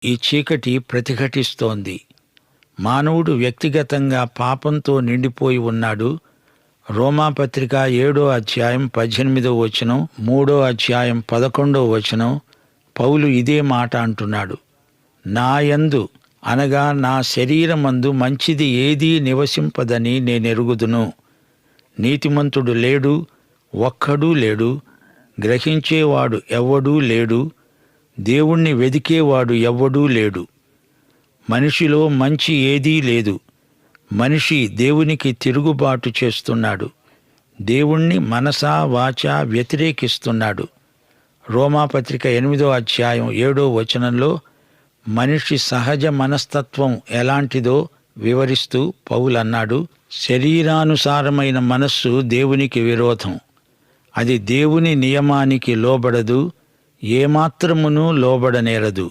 ఈ చీకటి ప్రతిఘటిస్తోంది. మానవుడు వ్యక్తిగతంగా పాపంతో నిండిపోయి ఉన్నాడు. రోమాపత్రిక 7వ అధ్యాయం 18వ వచనం, 3వ అధ్యాయం 11వ వచనం పౌలు ఇదే మాట అంటున్నాడు. నాయందు అనగా నా శరీరమందు మంచిది ఏదీ నివసింపదని నేనెరుగుదును. నీతిమంతుడు లేడు, ఒక్కడూ లేడు. గ్రహించేవాడు ఎవ్వడూ లేడు. దేవుణ్ణి వెదికేవాడు ఎవ్వడూ లేడు. మనిషిలో మంచి ఏదీ లేదు. మనిషి దేవునికి తిరుగుబాటు చేస్తున్నాడు. దేవుణ్ణి మనసా వాచా వ్యతిరేకిస్తున్నాడు. రోమాపత్రిక 8వ అధ్యాయం 7వ వచనంలో మనిషి సహజ మనస్తత్వం ఎలాంటిదో వివరిస్తూ పౌలన్నాడు, శరీరానుసారమైన మనస్సు దేవునికి విరోధం. అది దేవుని నియమానికి లోబడదు, ఏమాత్రమునూ లోబడనేరదు.